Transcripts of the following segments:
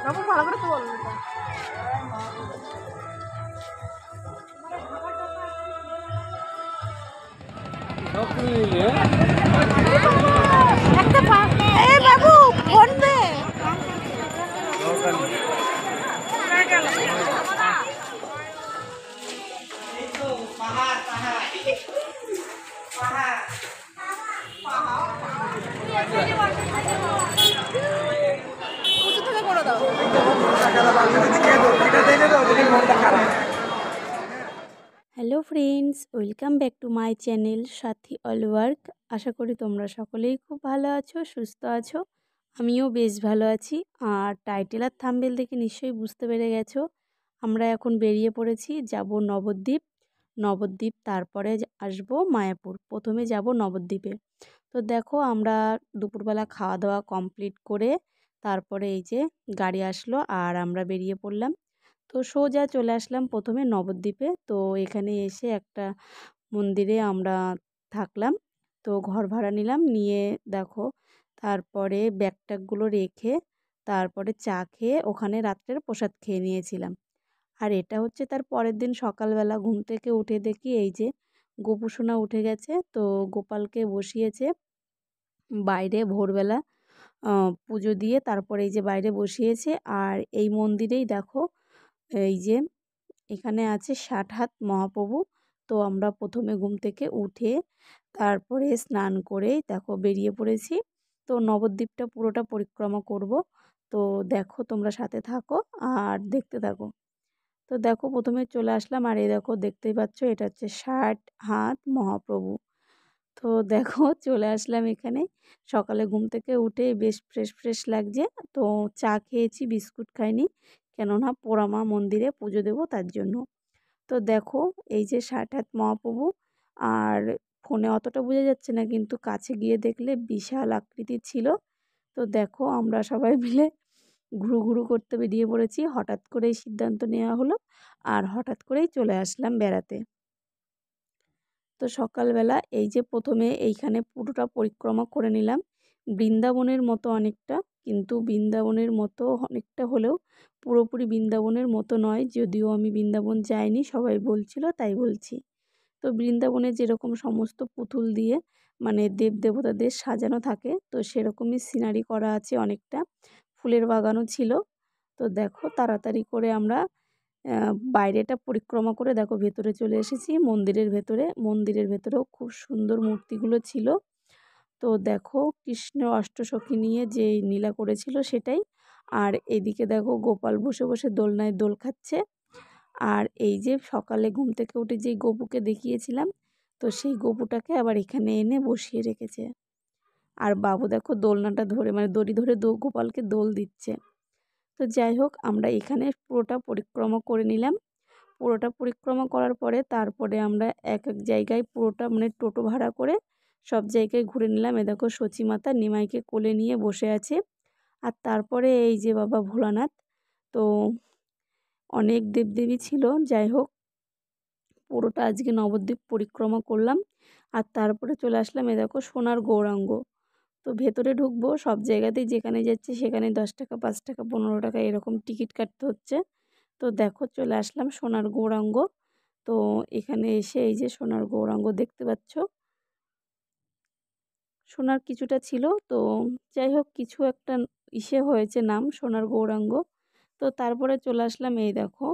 ভালো করে তো বলবো বাবু বলবে hello friends, welcome back to my channel Sathi all work. আশা করি তোমরা সকলেই খুব ভালো আছো, সুস্থ আছো। আমিও বেশ ভালো আছি। আর টাইটেল আর থাম্বনেল দেখে নিশ্চয়ই বুঝতে পেরে গেছো আমরা এখন বেরিয়ে পড়েছি, যাব নবদ্বীপ। নবদ্বীপ তারপরে আসবো মায়াপুর। প্রথমে যাব নবদ্বীপে। তো দেখো, আমরা দুপুরবেলা খাওয়া দাওয়া কমপ্লিট করে তারপরে এই যে গাড়ি আসলো আর আমরা বেরিয়ে পড়লাম। তো সোজা চলে আসলাম প্রথমে নবদ্বীপে। তো এখানে এসে একটা মন্দিরে আমরা থাকলাম। তো ঘর ভাড়া নিলাম, নিয়ে দেখো তারপরে ব্যাগ ট্যাগগুলো রেখে তারপরে চা খেয়ে ওখানে রাত্রের প্রসাদ খেয়ে নিয়েছিলাম। আর এটা হচ্ছে তার পরের দিন সকালবেলা ঘুম থেকে উঠে দেখি এই যে গোপুসোনা উঠে গেছে। তো গোপালকে বসিয়েছে বাইরে ভোরবেলা পুজো দিয়ে, তারপরে এই যে বাইরে বসিয়েছে। আর এই মন্দিরেই দেখো এই যে এখানে আছে ৬০ হাত মহাপ্রভু। তো আমরা প্রথমে ঘুম থেকে উঠে তারপরে স্নান করে দেখো বেরিয়ে পড়েছি। তো নবদ্বীপটা পুরোটা পরিক্রমা করব। তো দেখো তোমরা সাথে থাকো আর দেখতে থাকো। তো দেখো প্রথমে চলে আসলাম, আর এই দেখো দেখতেই পাচ্ছ এটা হচ্ছে ৬০ হাত মহাপ্রভু। তো দেখো চলে আসলাম এখানে। সকালে ঘুম থেকে উঠে বেশ ফ্রেশ ফ্রেশ লাগছে। তো চা খেয়েছি, বিস্কুট খাইনি, কেননা পোড়ামা মন্দিরে পুজো দেবো তার জন্য। তো দেখো এই যে ৬০ হাত মহাপ্রভু। আর ফোনে অতটা বোঝা যাচ্ছে না, কিন্তু কাছে গিয়ে দেখলে বিশাল আকৃতির ছিল। তো দেখো আমরা সবাই মিলে ঘুরু ঘুরু করতে বেরিয়ে পড়েছি। হঠাৎ করেই সিদ্ধান্ত নেওয়া হলো আর হঠাৎ করেই চলে আসলাম বেড়াতে। তো সকালবেলা এই যে প্রথমে এইখানে পুরোটা পরিক্রমা করে নিলাম। বৃন্দাবনের মতো অনেকটা, কিন্তু বৃন্দাবনের মতো অনেকটা হলেও পুরোপুরি বৃন্দাবনের মতো নয়। যদিও আমি বৃন্দাবন যাইনি, সবাই বলছিল তাই বলছি। তো বৃন্দাবনে যেরকম সমস্ত পুতুল দিয়ে মানে দেব দেবতাদের সাজানো থাকে, তো সেরকমই সিনারি করা আছে অনেকটা, ফুলের বাগানও ছিল। তো দেখো তাড়াতাড়ি করে আমরা বাইরেটা পরিক্রমা করে দেখো ভেতরে চলে এসেছি, মন্দিরের ভেতরে। মন্দিরের ভেতরেও খুব সুন্দর মূর্তিগুলো ছিল। তো দেখো কৃষ্ণ অষ্টসখী নিয়ে যে লীলা করেছিল সেটাই। আর এদিকে দেখো গোপাল বসে বসে দোলনায় দোল খাচ্ছে। আর এই যে সকালে ঘুম থেকে উঠে যেই গপুকে দেখিয়েছিলাম, তো সেই গপুটাকে আবার এখানে এনে বসিয়ে রেখেছে। আর বাবু দেখো দোলনাটা ধরে মানে দড়ি ধরে গোপালকে দোল দিচ্ছে। তো যাই হোক, আমরা এখানে পুরোটা পরিক্রমা করে নিলাম। পুরোটা পরিক্রমা করার পরে তারপরে আমরা এক এক জায়গায় পুরোটা মানে টোটো ভাড়া করে সব জায়গায় ঘুরে নিলাম। এ দেখো সচিমাতা নিমাইকে কোলে নিয়ে বসে আছে। আর তারপরে এই যে বাবা ভোলানাথ। তো অনেক দেবদেবী ছিল। যাই হোক, পুরোটা আজকে নবদ্বীপ পরিক্রমা করলাম। আর তারপরে চলে আসলাম এ দেখো সোনার গৌরাঙ্গ। তো ভেতরে ঢুকবো, সব জায়গাতেই যেখানে যাচ্ছি সেখানে 10 টাকা, 5 টাকা, 15 টাকা এরকম টিকিট কাটতে হচ্ছে। তো দেখো চলে আসলাম সোনার গৌরাঙ্গ। তো এখানে এসে এই যে সোনার গৌরাঙ্গ দেখতে পাচ্ছ, সোনার কিছুটা ছিল। তো যাই হোক, কিছু একটা ইসে হয়েছে নাম সোনার গৌরাঙ্গ। তো তারপরে চলে আসলাম এই দেখো,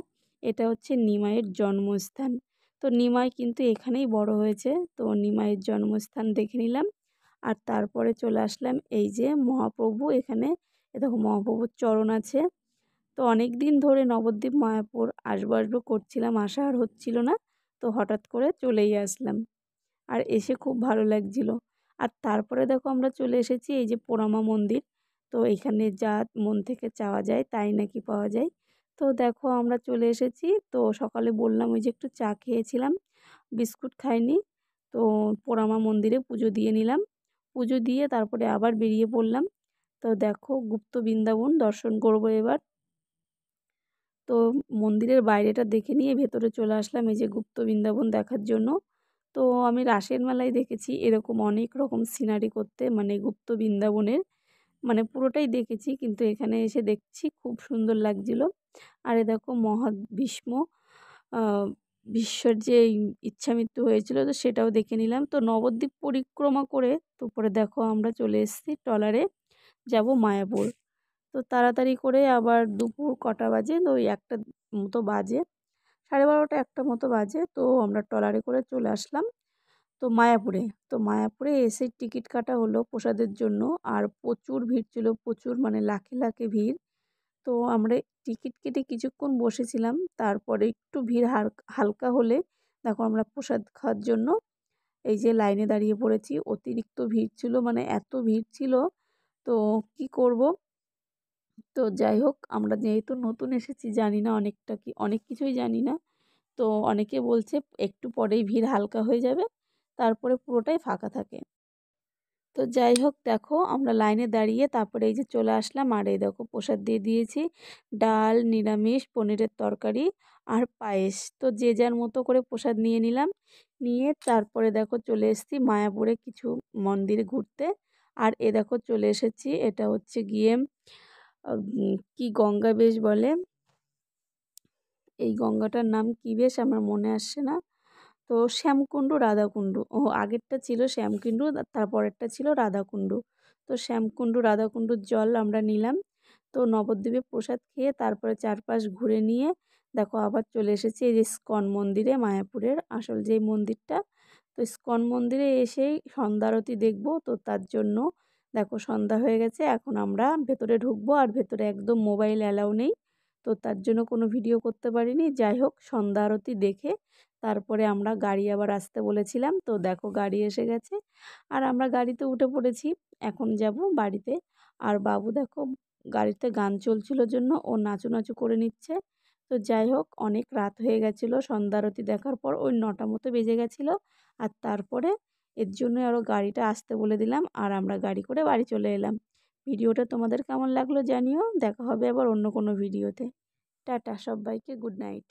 এটা হচ্ছে নিমাইয়ের জন্মস্থান। তো নিমাই কিন্তু এখানেই বড় হয়েছে। তো নিমাইয়ের জন্মস্থান দেখে নিলাম। আর তারপরে চলে আসলাম এই যে মহাপ্রভু এখানে। এ দেখো মহাপ্রভুর চরণ আছে। তো অনেক দিন ধরে নবদ্বীপ মায়াপুর আসবো আসবো করছিলাম, আসা আর হচ্ছিল না। তো হঠাৎ করে চলেই আসলাম, আর এসে খুব ভালো লাগছিল। আর তারপরে দেখো আমরা চলে এসেছি এই যে পোড়ামা মন্দির। তো এখানে যা মন থেকে চাওয়া যায় তাই নাকি পাওয়া যায়। তো দেখো আমরা চলে এসেছি। তো সকালে বললাম ওই যে একটু চা খেয়েছিলাম, বিস্কুট খাইনি। তো পোড়ামা মন্দিরে পুজো দিয়ে নিলাম। পুজো দিয়ে তারপরে আবার বেরিয়ে পড়লাম। তো দেখো গুপ্ত বৃন্দাবন দর্শন করবো এবার। তো মন্দিরের বাইরেটা দেখে নিয়ে ভেতরে চলে আসলাম এই যে গুপ্ত বৃন্দাবন দেখার জন্য। তো আমি রাসের মেলায় দেখেছি এরকম অনেক রকম সিনারি করতে, মানে গুপ্ত বৃন্দাবনের। মানে পুরোটাই দেখেছি, কিন্তু এখানে এসে দেখছি খুব সুন্দর লাগছিল। আর এ দেখো মহাভীষ্ম ভীষ্মর যে ইচ্ছামৃত্যু হয়েছিল, তো সেটাও দেখে নিলাম। তো নবদ্বীপ পরিক্রমা করে তো পরে দেখো আমরা চলে এসেছি ট্রলারে যাব মায়াপুর। তো তাড়াতাড়ি করে আবার দুপুর কটা বাজে, তো ওই 1টা মতো বাজে, 12:30 1টা মতো বাজে। তো আমরা ট্রলারে করে চলে আসলাম তো মায়াপুরে। তো মায়াপুরে এসে টিকিট কাটা হলো প্রসাদের জন্য। আর প্রচুর ভিড় ছিল, প্রচুর মানে লাখে লাখে ভিড়। তো আমরা টিকিট কেটে কিছুক্ষণ বসেছিলাম, তারপরে একটু ভিড় হালকা হলে দেখো আমরা প্রসাদ খাওয়ার জন্য এই যে লাইনে দাঁড়িয়ে পড়েছি। অতিরিক্ত ভিড় ছিল, মানে এত ভিড় ছিল, তো কি করব। তো যাই হোক, আমরা যেহেতু নতুন এসেছি জানি না অনেক কিছুই জানি না। তো অনেকে বলছে একটু পরেই ভিড় হালকা হয়ে যাবে, তারপরে পুরোটাই ফাঁকা থাকে। তো যাই হোক, দেখো আমরা লাইনে দাঁড়িয়ে তারপরে এই যে চলে আসলাম। আর এই দেখো প্রসাদ দিয়ে দিয়েছি, ডাল, নিরামিষ, পনিরের তরকারি আর পায়েস। তো যে যার মতো করে প্রসাদ নিয়ে নিলাম, নিয়ে তারপরে দেখো চলে এসেছি মায়াপুরে কিছু মন্দিরে ঘুরতে। আর এ দেখো চলে এসেছি, এটা হচ্ছে গিয়ে কি গঙ্গা বেশ বলে, এই গঙ্গাটার নাম কি বেশ আমার মনে আসছে না। তো শ্যামকুণ্ড, রাধাকুণ্ড, আগেরটা ছিল শ্যামকুণ্ড, তারপরেরটা ছিল রাধাকুণ্ড। তো শ্যামকুণ্ড রাধাকুণ্ডর জল আমরা নিলাম। তো নবদ্বীপে প্রসাদ খেয়ে তারপরে চারপাশ ঘুরে নিয়ে দেখো আবার চলে এসেছি এই যে ইস্কন মন্দিরে, মায়াপুরের আসল যেই মন্দিরটা। তো ইস্কন মন্দিরে এসেই সন্ধ্যা আরতি দেখবো, তো তার জন্য দেখো সন্ধ্যা হয়ে গেছে, এখন আমরা ভেতরে ঢুকবো। আর ভেতরে একদম মোবাইল অ্যালাউ নেই, তো তার জন্য কোনো ভিডিও করতে পারিনি। যাই হোক, সন্ধ্যা আরতি দেখে তারপরে আমরা গাড়ি আবার আসতে বলেছিলাম, তো দেখো গাড়ি এসে গেছে। আর আমরা গাড়িতে উঠে পড়েছি, এখন যাব বাড়িতে। আর বাবু দেখো গাড়িতে গান চলছিল জন্য ও নাচু নাচু করে নিচ্ছে। তো যাই হোক, অনেক রাত হয়ে গেছিলো সন্ধ্যা আরতি দেখার পর, ওই 9টা মতো বেজে গেছিলো। আর তারপরে এর জন্য আরও গাড়িটা আসতে বলে দিলাম, আর আমরা গাড়ি করে বাড়ি চলে এলাম। ভিডিওটা তোমাদের কেমন লাগলো জানিও। দেখা হবে আবার অন্য কোনো ভিডিওতে। টাটা সবাইকে, গুড নাইট।